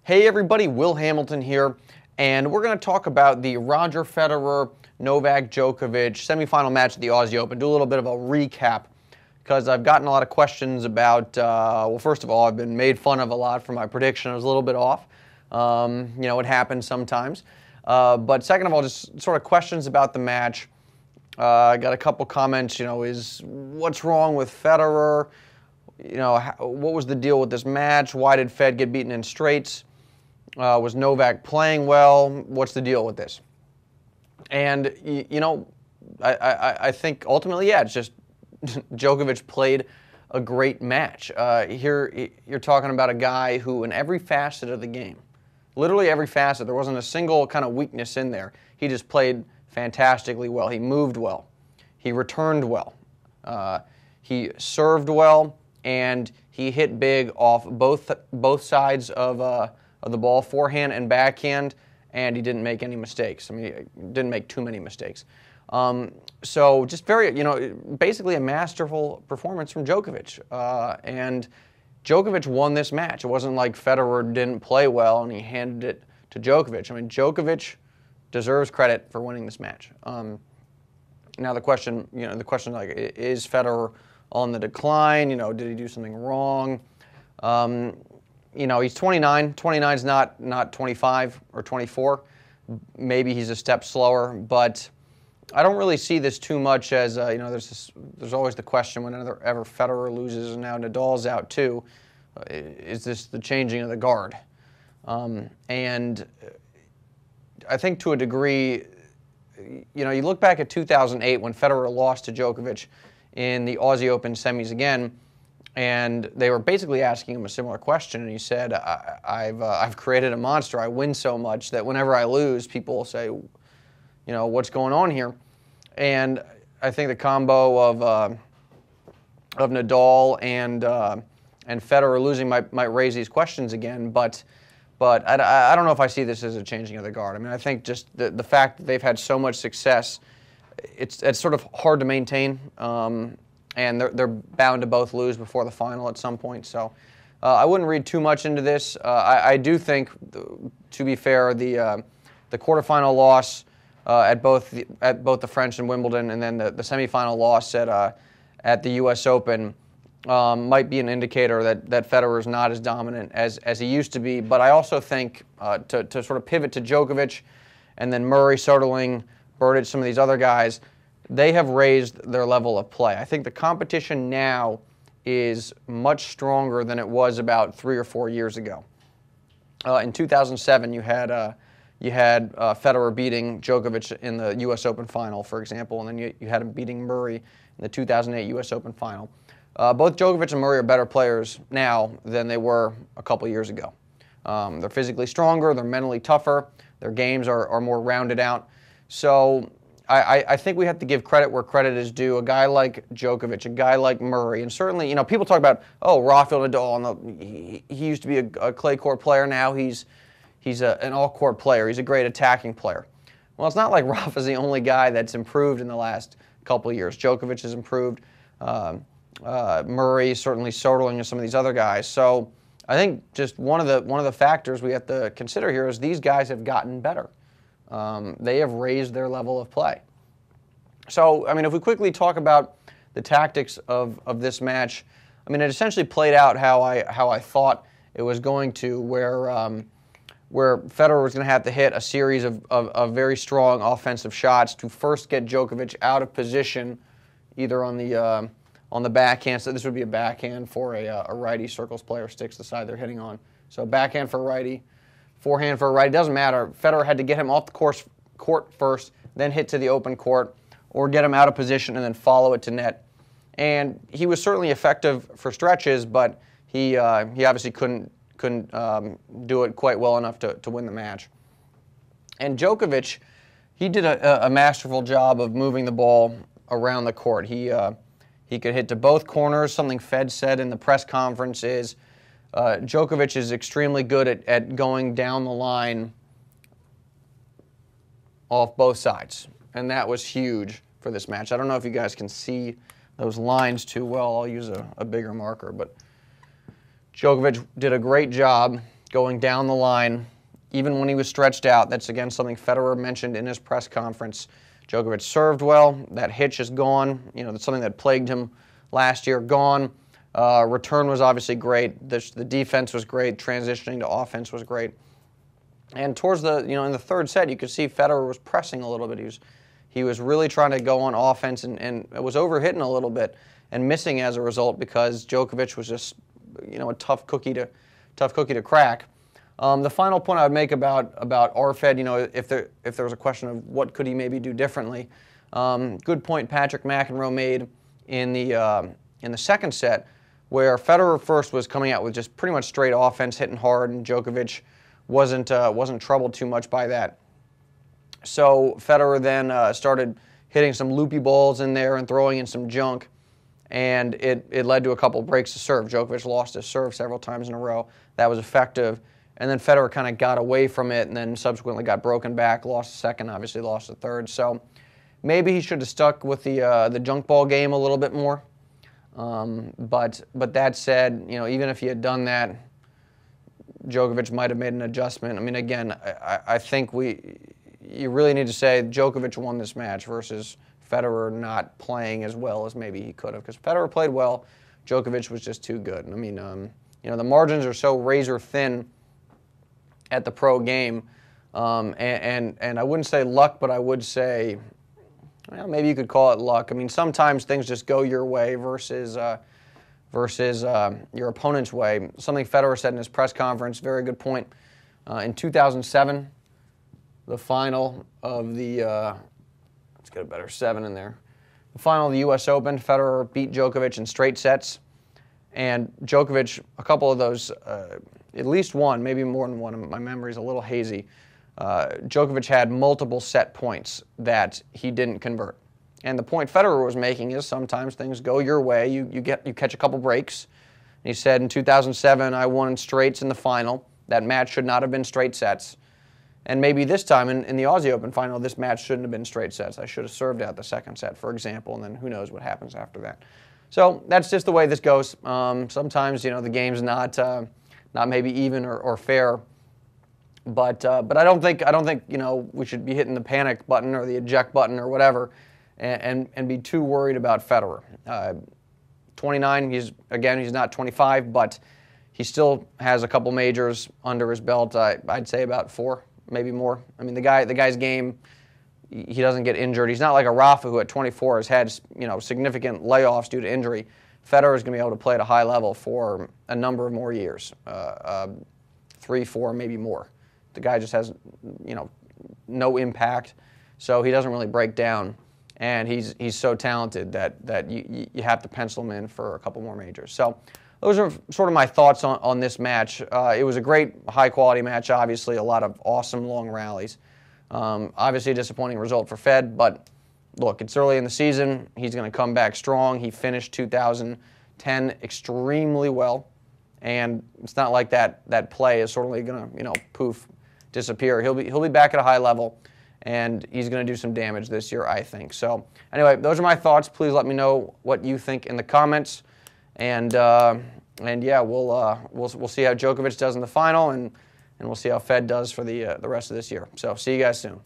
Hey everybody, Will Hamilton here, and we're going to talk about the Roger Federer, Novak Djokovic semifinal match at the Aussie Open. Do a little bit of a recap because I've gotten a lot of questions about, well, first of all, I've been made fun of a lot for my prediction. I was a little bit off. It happens sometimes. But second of all, just sort of questions about the match. I got a couple comments, what's wrong with Federer? What was the deal with this match? Why did Fed get beaten in straights? Was Novak playing well? What's the deal with this? And, I think ultimately, yeah, it's just Djokovic played a great match. Here you're talking about a guy who in every facet of the game, literally every facet, there wasn't a single kind of weakness in there. He just played fantastically well. He moved well. He returned well. He served well, and he hit big off both sides of the ball, forehand and backhand, and he didn't make any mistakes. I mean, he didn't make too many mistakes. So just very, basically a masterful performance from Djokovic. And Djokovic won this match. It wasn't like Federer didn't play well and he handed it to Djokovic. I mean, Djokovic deserves credit for winning this match. Now the question, like, is Federer on the decline? Did he do something wrong? He's 29. 29 is not 25 or 24. Maybe he's a step slower, but I don't really see this too much as, there's always the question whenever Federer loses, and now Nadal's out too, is this the changing of the guard? And I think to a degree, you look back at 2008 when Federer lost to Djokovic in the Aussie Open semis again, and they were basically asking him a similar question, and he said, I've created a monster. I win so much that whenever I lose, people will say, what's going on here? And I think the combo of Nadal and Federer losing might raise these questions again, but I don't know if I see this as a changing of the guard. I mean, I think just the fact that they've had so much success, it's sort of hard to maintain. And they're bound to both lose before the final at some point. So I wouldn't read too much into this. I do think, to be fair, the quarterfinal loss at both the French and Wimbledon, and then the semifinal loss at the U.S. Open might be an indicator that Federer is not as dominant as he used to be. But I also think to sort of pivot to Djokovic, and then Murray, Soderling, Berdych, some of these other guys, they have raised their level of play. I think the competition now is much stronger than it was about 3 or 4 years ago. In 2007, you had Federer beating Djokovic in the U.S. Open final, for example, and then you had him beating Murray in the 2008 U.S. Open final. Both Djokovic and Murray are better players now than they were a couple years ago. They're physically stronger, they're mentally tougher, their games are more rounded out. So I think we have to give credit where credit is due. A guy like Djokovic, a guy like Murray, and certainly, people talk about, Rafael Nadal, and he used to be a clay court player. Now he's an all-court player. He's a great attacking player. Well, it's not like Rafa's the only guy that's improved in the last couple of years. Djokovic has improved. Murray, certainly Soderling, and some of these other guys. So I think just one of the factors we have to consider here is these guys have gotten better. They have raised their level of play. So, I mean, if we quickly talk about the tactics of this match, I mean, it essentially played out how I thought it was going to, where Federer was going to have to hit a series of very strong offensive shots to first get Djokovic out of position, either on the backhand. So this would be a backhand for a righty, circles player, sticks the side they're hitting on. So backhand for a righty. Forehand for a righty, doesn't matter. Federer had to get him off the court first, then hit to the open court, or get him out of position and then follow it to net. And he was certainly effective for stretches, but he obviously couldn't do it quite well enough to win the match. And Djokovic, he did a masterful job of moving the ball around the court. He could hit to both corners. Something Fed said in the press conference is, Djokovic is extremely good at going down the line off both sides, and that was huge for this match. I don't know if you guys can see those lines too well. I'll use a bigger marker, but Djokovic did a great job going down the line, even when he was stretched out. That's, again, something Federer mentioned in his press conference. Djokovic served well. That hitch is gone. You know, that's something that plagued him last year, gone. Return was obviously great. The defense was great. Transitioning to offense was great. And towards the, in the third set, you could see Federer was pressing a little bit. He was really trying to go on offense and was overhitting a little bit and missing as a result because Djokovic was just, a tough cookie to crack. The final point I would make about Arfed, if there was a question of what could he maybe do differently, good point Patrick McEnroe made in the second set, where Federer first was coming out with just pretty much straight offense, hitting hard, and Djokovic wasn't troubled too much by that. So Federer then started hitting some loopy balls in there and throwing in some junk, and it led to a couple breaks of serve. Djokovic lost his serve several times in a row. That was effective. And then Federer kind of got away from it and then subsequently got broken back, lost the second, obviously lost the third. So maybe he should have stuck with the junk ball game a little bit more. But that said, even if he had done that, Djokovic might have made an adjustment. I mean, again, I think you really need to say Djokovic won this match versus Federer not playing as well as maybe he could have. Because Federer played well, Djokovic was just too good. I mean, the margins are so razor thin at the pro game, and I wouldn't say luck, but I would say, well, maybe you could call it luck. I mean, sometimes things just go your way versus your opponent's way. Something Federer said in his press conference, very good point. In 2007, the final of the, let's get a better 7 in there. The final of the U.S. Open, Federer beat Djokovic in straight sets, and Djokovic, a couple of those, at least one, maybe more than one, my memory's a little hazy. Djokovic had multiple set points that he didn't convert. And the point Federer was making is sometimes things go your way. You catch a couple breaks. And he said in 2007, I won in straights in the final. That match should not have been straight sets. And maybe this time in the Aussie Open final, this match shouldn't have been straight sets. I should have served out the second set, for example, and then who knows what happens after that. So that's just the way this goes. Sometimes, the game's not maybe even or fair. But I don't think we should be hitting the panic button or the eject button or whatever, and be too worried about Federer. 29, he's not 25, but he still has a couple majors under his belt. I'd say about 4, maybe more. I mean, the guy's game, he doesn't get injured. He's not like a Rafa who at 24 has had significant layoffs due to injury. Federer is going to be able to play at a high level for a number of more years, 3, 4, maybe more. The guy just has, no impact, so he doesn't really break down, and he's so talented that you have to pencil him in for a couple more majors. So those are sort of my thoughts on this match. It was a great, high-quality match, obviously, a lot of awesome long rallies. Obviously a disappointing result for Fed, but look, it's early in the season. He's going to come back strong. He finished 2010 extremely well, and it's not like that play is sort of going to, poof, disappear. He'll be back at a high level, and he's going to do some damage this year, I think. So anyway, those are my thoughts. Please let me know what you think in the comments, and yeah, we'll see how Djokovic does in the final, and we'll see how Fed does for the rest of this year. So see you guys soon.